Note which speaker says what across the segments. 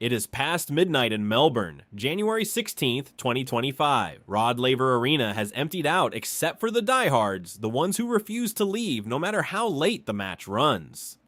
Speaker 1: It is past midnight in Melbourne, January 16th, 2025. Rod Laver Arena has emptied out except for the diehards, the ones who refuse to leave no matter how late the match runs.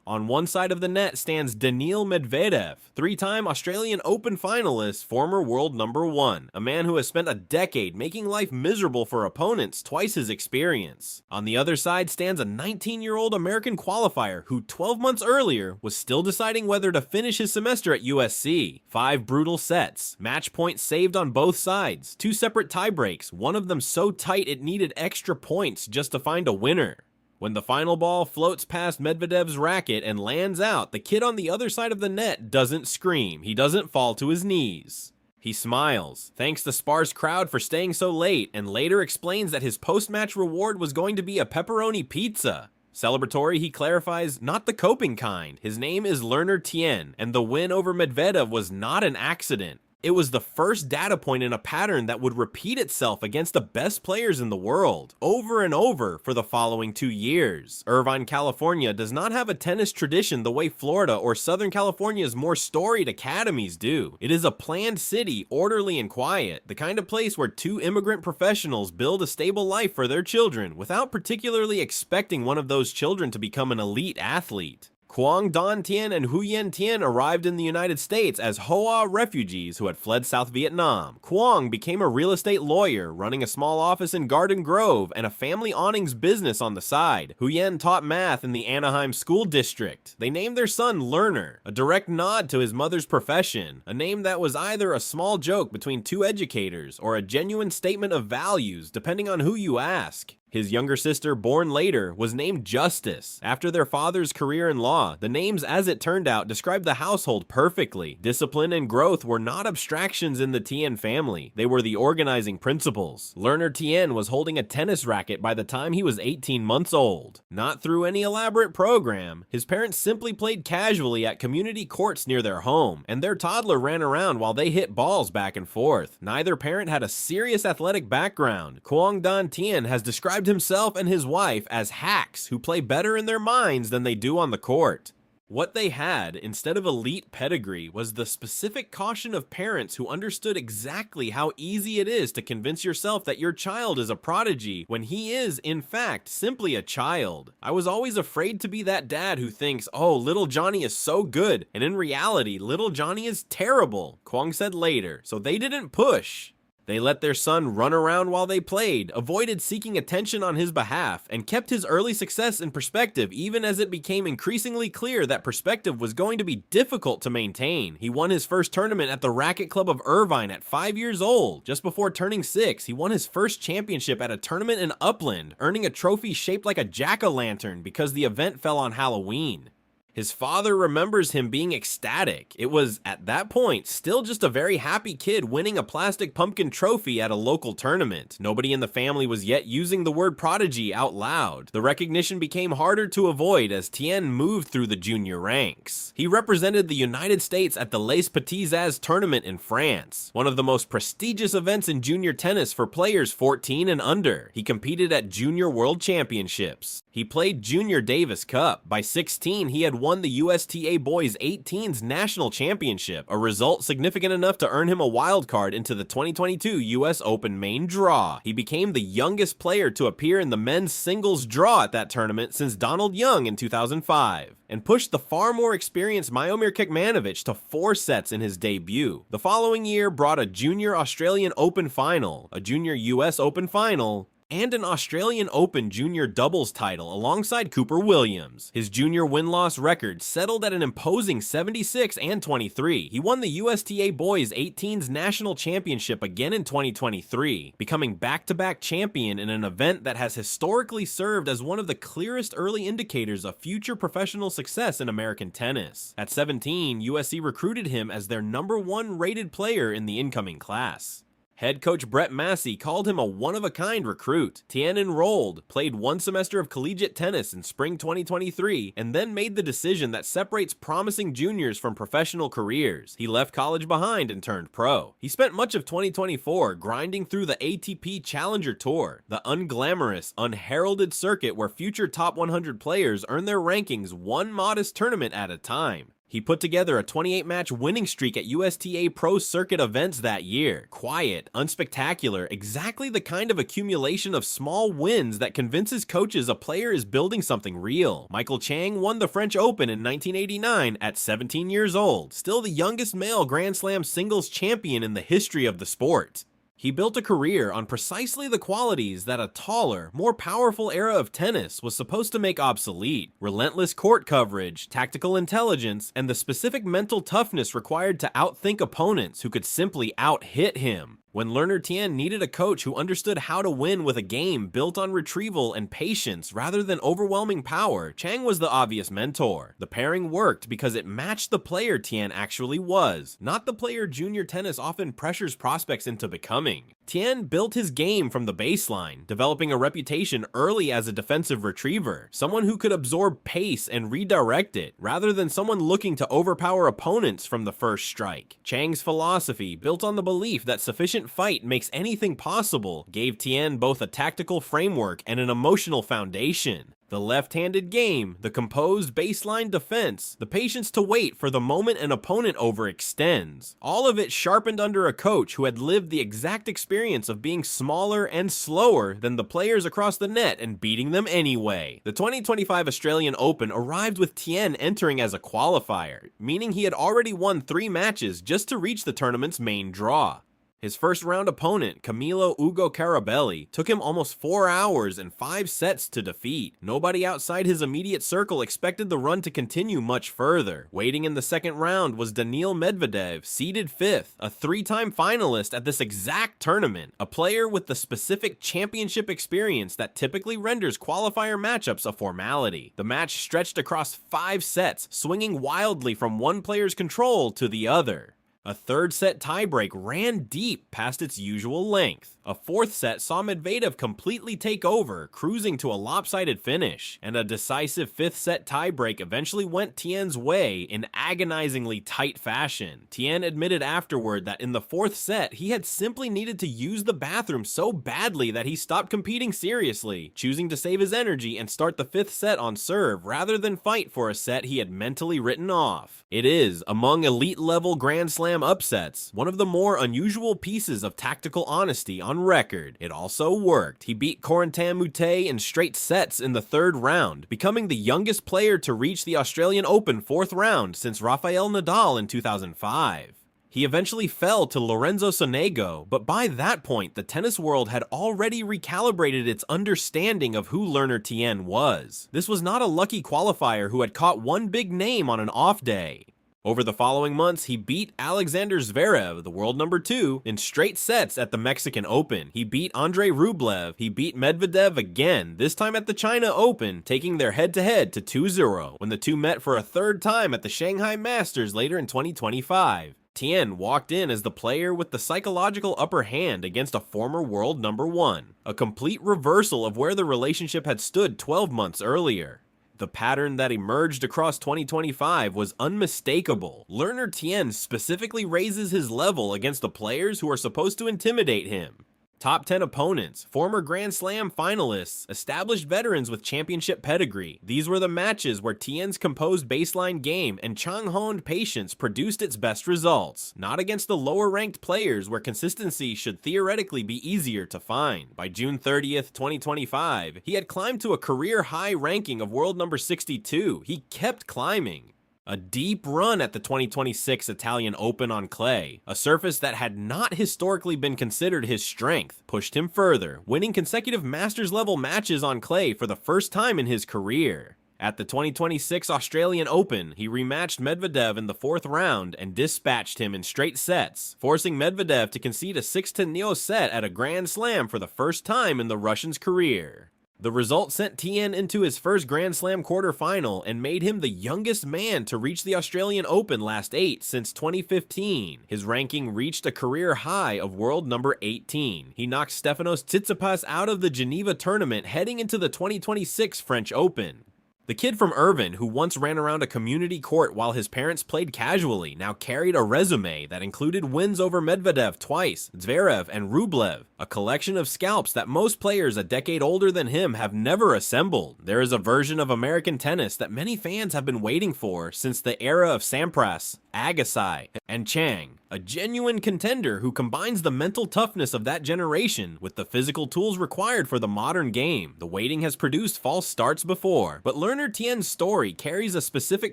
Speaker 1: On one side of the net stands Daniil Medvedev, three-time Australian Open finalist, former world number 1, a man who has spent a decade making life miserable for opponents twice his experience. On the other side stands a 19-year-old American qualifier who 12 months earlier was still deciding whether to finish his semester at USC. 5 brutal sets, match points saved on both sides, 2 separate tiebreaks, one of them so tight it needed extra points just to find a winner. When the final ball floats past Medvedev's racket and lands out, the kid on the other side of the net doesn't scream, he doesn't fall to his knees. He smiles, thanks the sparse crowd for staying so late, and later explains that his post-match reward was going to be a pepperoni pizza. Celebratory, he clarifies, not the coping kind. His name is learner Tien, and the win over Medvedev was not an accident. It was the first data point in a pattern that would repeat itself against the best players in the world, over and over for the following 2 years. Irvine, California does not have a tennis tradition the way Florida or Southern California's more storied academies do. It is a planned city, orderly and quiet, the kind of place where 2 immigrant professionals build a stable life for their children without particularly expecting one of those children to become an elite athlete. Quang Don Tien and Huyen Tien arrived in the United States as Hoa refugees who had fled South Vietnam. Quang became a real estate lawyer, running a small office in Garden Grove and a family awnings business on the side. Huyen taught math in the Anaheim School District. They named their son Learner, a direct nod to his mother's profession, a name that was either a small joke between 2 educators or a genuine statement of values, depending on who you ask. His younger sister, born later, was named Justice, after their father's career in law. The names, as it turned out, described the household perfectly. Discipline and growth were not abstractions in the Tien family. They were the organizing principles. Learner Tien was holding a tennis racket by the time he was 18 months old. Not through any elaborate program. His parents simply played casually at community courts near their home, and their toddler ran around while they hit balls back and forth. Neither parent had a serious athletic background. Quang Don Tien has described himself and his wife as hacks who play better in their minds than they do on the court. What they had, instead of elite pedigree, was the specific caution of parents who understood exactly how easy it is to convince yourself that your child is a prodigy when he is, in fact, simply a child. I was always afraid to be that dad who thinks, oh, little Johnny is so good, and in reality, little Johnny is terrible, Quang said later, so they didn't push. They let their son run around while they played, avoided seeking attention on his behalf, and kept his early success in perspective even as it became increasingly clear that perspective was going to be difficult to maintain. He won his first tournament at the Racket Club of Irvine at 5 years old. Just before turning 6, he won his first championship at a tournament in Upland, earning a trophy shaped like a jack-o'-lantern because the event fell on Halloween. His father remembers him being ecstatic. It was, at that point, still just a very happy kid winning a plastic pumpkin trophy at a local tournament. Nobody in the family was yet using the word prodigy out loud. The recognition became harder to avoid as Tien moved through the junior ranks. He represented the United States at the Les Petits As tournament in France, one of the most prestigious events in junior tennis for players 14 and under. He competed at Junior World Championships. He played Junior Davis Cup. By 16, he had won the USTA Boys 18s National Championship, a result significant enough to earn him a wild card into the 2022 US Open main draw. He became the youngest player to appear in the men's singles draw at that tournament since Donald Young in 2005, and pushed the far more experienced Miomir Kekmanovic to 4 sets in his debut. The following year brought a Junior Australian Open final, a Junior US Open final, and an Australian Open junior doubles title alongside Cooper Williams. His junior win-loss record settled at an imposing 76 and 23. He won the USTA Boys 18s National Championship again in 2023, becoming back-to-back champion in an event that has historically served as one of the clearest early indicators of future professional success in American tennis. At 17, USC recruited him as their #1 rated player in the incoming class. Head coach Brett Massey called him a one-of-a-kind recruit. Tien enrolled, played 1 semester of collegiate tennis in spring 2023, and then made the decision that separates promising juniors from professional careers. He left college behind and turned pro. He spent much of 2024 grinding through the ATP Challenger Tour, the unglamorous, unheralded circuit where future top 100 players earn their rankings one modest tournament at a time. He put together a 28-match winning streak at USTA Pro Circuit events that year. Quiet, unspectacular, exactly the kind of accumulation of small wins that convinces coaches a player is building something real. Michael Chang won the French Open in 1989 at 17 years old, still the youngest male Grand Slam singles champion in the history of the sport. He built a career on precisely the qualities that a taller, more powerful era of tennis was supposed to make obsolete: relentless court coverage, tactical intelligence, and the specific mental toughness required to outthink opponents who could simply out-hit him. When learner Tien needed a coach who understood how to win with a game built on retrieval and patience rather than overwhelming power, Chang was the obvious mentor. The pairing worked because it matched the player Tien actually was, not the player junior tennis often pressures prospects into becoming. Tien built his game from the baseline, developing a reputation early as a defensive retriever, someone who could absorb pace and redirect it, rather than someone looking to overpower opponents from the first strike. Chang's philosophy, built on the belief that sufficient fight makes anything possible, gave Tien both a tactical framework and an emotional foundation. The left-handed game, the composed baseline defense, the patience to wait for the moment an opponent overextends. All of it sharpened under a coach who had lived the exact experience of being smaller and slower than the players across the net and beating them anyway. The 2025 Australian Open arrived with Tien entering as a qualifier, meaning he had already won 3 matches just to reach the tournament's main draw. His first round opponent, Camilo Ugo Carabelli, took him almost 4 hours and 5 sets to defeat. Nobody outside his immediate circle expected the run to continue much further. Waiting in the second round was Daniil Medvedev, seeded 5th, a 3-time finalist at this exact tournament, a player with the specific championship experience that typically renders qualifier matchups a formality. The match stretched across 5 sets, swinging wildly from one player's control to the other. A third set tiebreak ran deep past its usual length. A fourth set saw Medvedev completely take over, cruising to a lopsided finish. And a decisive fifth set tiebreak eventually went Tien's way in agonizingly tight fashion. Tien admitted afterward that in the fourth set, he had simply needed to use the bathroom so badly that he stopped competing seriously, choosing to save his energy and start the fifth set on serve rather than fight for a set he had mentally written off. It is, among elite-level Grand Slam upsets, one of the more unusual pieces of tactical honesty on record. It also worked. He beat Corentin Moutet in straight sets in the third round, becoming the youngest player to reach the Australian Open fourth round since Rafael Nadal in 2005. He eventually fell to Lorenzo Sonego, but by that point, the tennis world had already recalibrated its understanding of who learner Tien was. This was not a lucky qualifier who had caught one big name on an off day. Over the following months, he beat Alexander Zverev, the world number 2, in straight sets at the Mexican Open. He beat Andrey Rublev. He beat Medvedev again, this time at the China Open, taking their head-to-head to 2-0, when the two met for a third time at the Shanghai Masters later in 2025. Tien walked in as the player with the psychological upper hand against a former world number 1, a complete reversal of where the relationship had stood 12 months earlier. The pattern that emerged across 2025 was unmistakable. Learner Tien specifically raises his level against the players who are supposed to intimidate him. Top 10 opponents, former Grand Slam finalists, established veterans with championship pedigree. These were the matches where Tien's composed baseline game and Chang-honed patience produced its best results. Not against the lower-ranked players where consistency should theoretically be easier to find. By June 30th, 2025, he had climbed to a career-high ranking of world number 62. He kept climbing. A deep run at the 2026 Italian Open on clay, a surface that had not historically been considered his strength, pushed him further, winning consecutive Masters-level matches on clay for the first time in his career. At the 2026 Australian Open, he rematched Medvedev in the fourth round and dispatched him in straight sets, forcing Medvedev to concede a 6-0 set at a Grand Slam for the first time in the Russian's career. The result sent Tien into his first Grand Slam quarterfinal and made him the youngest man to reach the Australian Open last 8 since 2015. His ranking reached a career high of world number 18. He knocked Stefanos Tsitsipas out of the Geneva tournament heading into the 2026 French Open. The kid from Irvine, who once ran around a community court while his parents played casually, now carried a resume that included wins over Medvedev twice, Zverev, and Rublev, a collection of scalps that most players a decade older than him have never assembled. There is a version of American tennis that many fans have been waiting for since the era of Sampras, Agassi, and Chang, a genuine contender who combines the mental toughness of that generation with the physical tools required for the modern game. The waiting has produced false starts before, but learner Tien's story carries a specific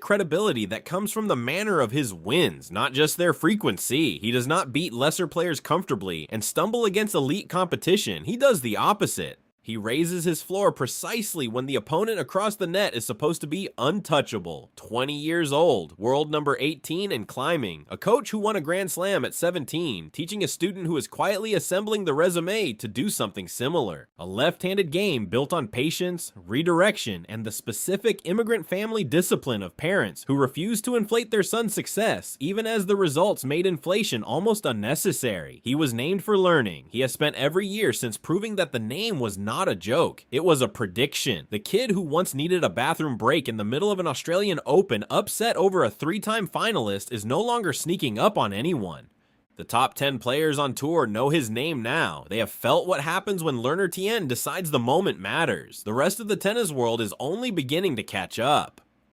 Speaker 1: credibility that comes from the manner of his wins, not just their frequency. He does not beat lesser players comfortably and stumble against elite competition. He does the opposite. He raises his floor precisely when the opponent across the net is supposed to be untouchable. 20 years old, world number 18 and climbing, a coach who won a Grand Slam at 17, teaching a student who is quietly assembling the resume to do something similar. A left-handed game built on patience, redirection, and the specific immigrant family discipline of parents who refuse to inflate their son's success, even as the results made inflation almost unnecessary. He was named for learning. He has spent every year since proving that the name was not a joke. It was a prediction. The kid who once needed a bathroom break in the middle of an Australian Open upset over a 3-time finalist is no longer sneaking up on anyone. The top 10 players on tour know his name now. They have felt what happens when learner Tien decides the moment matters. The rest of the tennis world is only beginning to catch up.